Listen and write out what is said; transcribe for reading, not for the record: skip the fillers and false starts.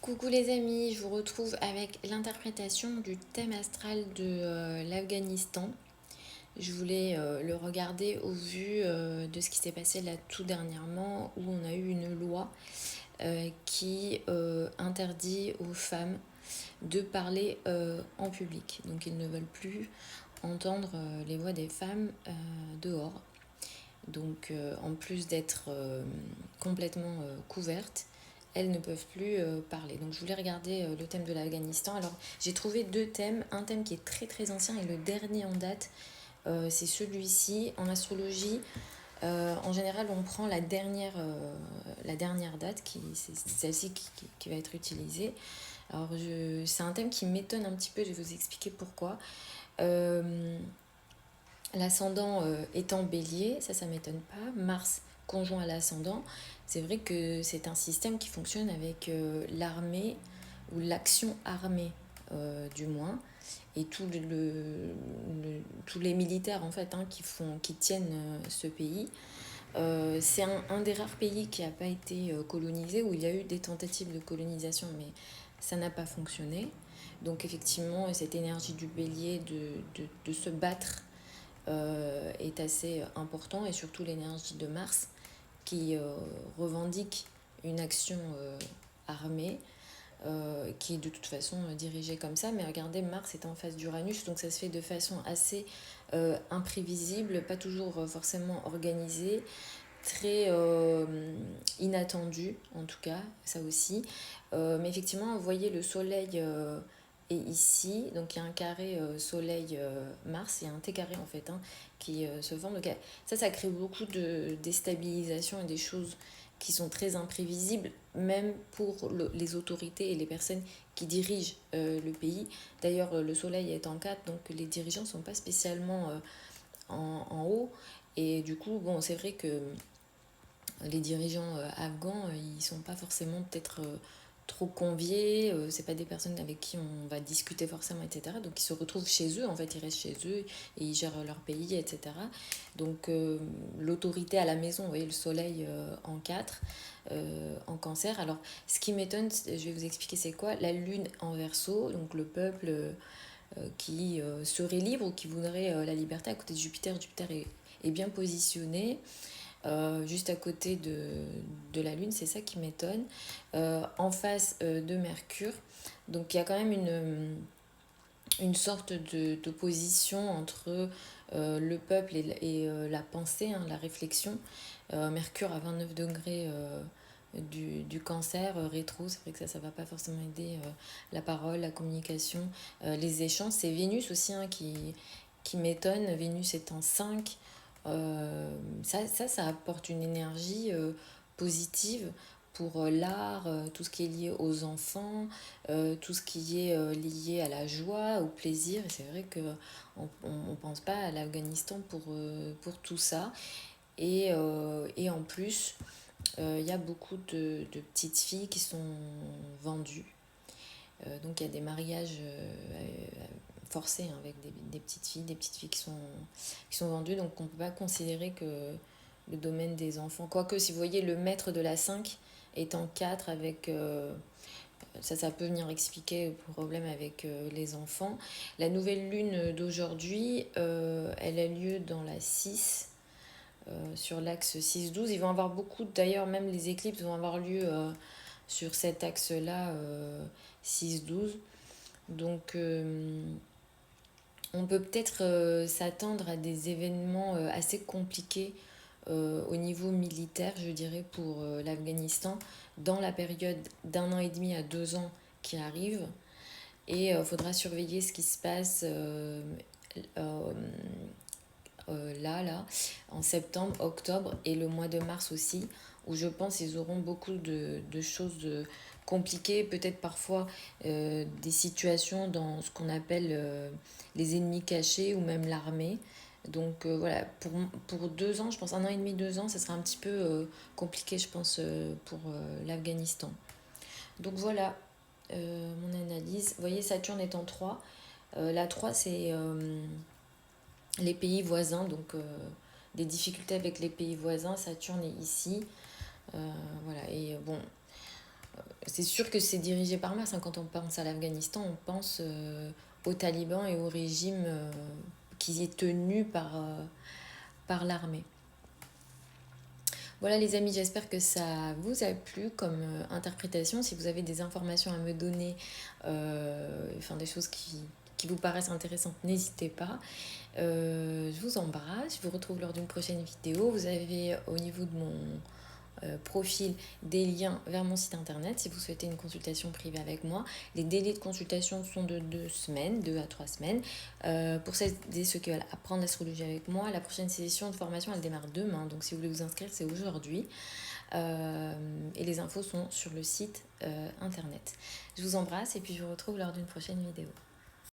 Coucou les amis, je vous retrouve avec l'interprétation du thème astral de l'Afghanistan. Je voulais le regarder au vu de ce qui s'est passé là tout dernièrement où on a eu une loi qui interdit aux femmes de parler en public. Donc ils ne veulent plus entendre les voix des femmes dehors. Donc en plus d'être complètement couvertes, elles ne peuvent plus parler. Donc je voulais regarder le thème de l'Afghanistan. Alors j'ai trouvé deux thèmes, un thème qui est très très ancien et le dernier en date, c'est celui-ci. En astrologie, en général on prend la dernière date, c'est celle-ci qui va être utilisée. Alors c'est un thème qui m'étonne un petit peu, je vais vous expliquer pourquoi. Euh, L'ascendant étant bélier, ça m'étonne pas. Mars conjoint à l'ascendant, c'est vrai que c'est un système qui fonctionne avec l'armée ou l'action armée du moins. Et tous les militaires en fait qui tiennent ce pays. C'est un des rares pays qui n'a pas été colonisé, où il y a eu des tentatives de colonisation, mais ça n'a pas fonctionné. Donc effectivement, cette énergie du bélier de se battre est assez important, et surtout l'énergie de Mars qui revendique une action armée qui est de toute façon dirigée comme ça. Mais regardez, Mars est en face d'Uranus, donc ça se fait de façon assez imprévisible, pas toujours forcément organisée, très inattendue en tout cas, ça aussi. Mais effectivement, vous voyez, le soleil est ici, donc il y a un carré soleil-Mars, il y a un T carré en fait qui se forme. Donc ça crée beaucoup de déstabilisation et des choses qui sont très imprévisibles, même pour les autorités et les personnes qui dirigent le pays. D'ailleurs, le soleil est en 4, donc les dirigeants ne sont pas spécialement en haut. Et du coup, bon, c'est vrai que les dirigeants afghans, ils sont pas forcément peut-être trop conviés, c'est pas des personnes avec qui on va discuter forcément, etc. Donc ils se retrouvent chez eux, en fait, ils restent chez eux et ils gèrent leur pays, etc. Donc l'autorité à la maison, vous voyez, le soleil en 4, en cancer. Alors ce qui m'étonne, je vais vous expliquer c'est quoi, la lune en verso, donc le peuple qui serait libre ou qui voudrait la liberté à côté de Jupiter. Jupiter est bien positionné juste à côté de la Lune, c'est ça qui m'étonne. En face de Mercure, donc il y a quand même une sorte d'opposition entre le peuple et la pensée, la réflexion. Mercure à 29 degrés du cancer, rétro, c'est vrai que ça va pas forcément aider la parole, la communication, les échanges. C'est Vénus aussi qui m'étonne. Vénus est en 5. Ça apporte une énergie positive pour l'art, tout ce qui est lié aux enfants, tout ce qui est lié à la joie, au plaisir. Et c'est vrai qu'on pense pas à l'Afghanistan pour tout ça. Et en plus, il y a beaucoup de petites filles qui sont vendues. Donc il y a des mariages forcés avec des petites filles qui sont vendues. Donc on ne peut pas considérer que le domaine des enfants. Quoique, si vous voyez, le maître de la 5 est en 4 avec. Ça peut venir expliquer le problème avec les enfants. La nouvelle lune d'aujourd'hui, elle a lieu dans la 6, sur l'axe 6-12. Ils vont avoir beaucoup, d'ailleurs, même les éclipses vont avoir lieu sur cet axe-là, 6-12. Donc, on peut peut-être s'attendre à des événements assez compliqués au niveau militaire, je dirais, pour l'Afghanistan, dans la période d'1 an et demi à 2 ans qui arrive. Et il faudra surveiller ce qui se passe euh, là, en septembre, octobre et le mois de mars aussi, où je pense qu'ils auront beaucoup de choses compliquées, peut-être parfois des situations dans ce qu'on appelle les ennemis cachés ou même l'armée. Donc voilà, pour 2 ans, je pense 1 an et demi, 2 ans, ça sera un petit peu compliqué, je pense, pour l'Afghanistan. Donc voilà mon analyse. Vous voyez, Saturne est en 3. La 3, c'est les pays voisins, donc des difficultés avec les pays voisins. Saturne est ici. Voilà, et bon, C'est sûr que c'est dirigé par masse, hein. Quand on pense à l'Afghanistan, on pense aux talibans et au régime qui est tenu par l'armée. Voilà les amis, j'espère que ça vous a plu comme interprétation. Si vous avez des informations à me donner, enfin des choses qui vous paraissent intéressantes, n'hésitez pas. Je vous embrasse, je vous retrouve lors d'une prochaine vidéo. Vous avez au niveau de mon profil des liens vers mon site internet si vous souhaitez une consultation privée avec moi. Les délais de consultation sont de 2 semaines, 2 à 3 semaines. Pour celles et ceux qui veulent apprendre l'astrologie avec moi, la prochaine session de formation elle démarre demain, donc si vous voulez vous inscrire c'est aujourd'hui. Et les infos sont sur le site internet. Je vous embrasse et puis je vous retrouve lors d'une prochaine vidéo.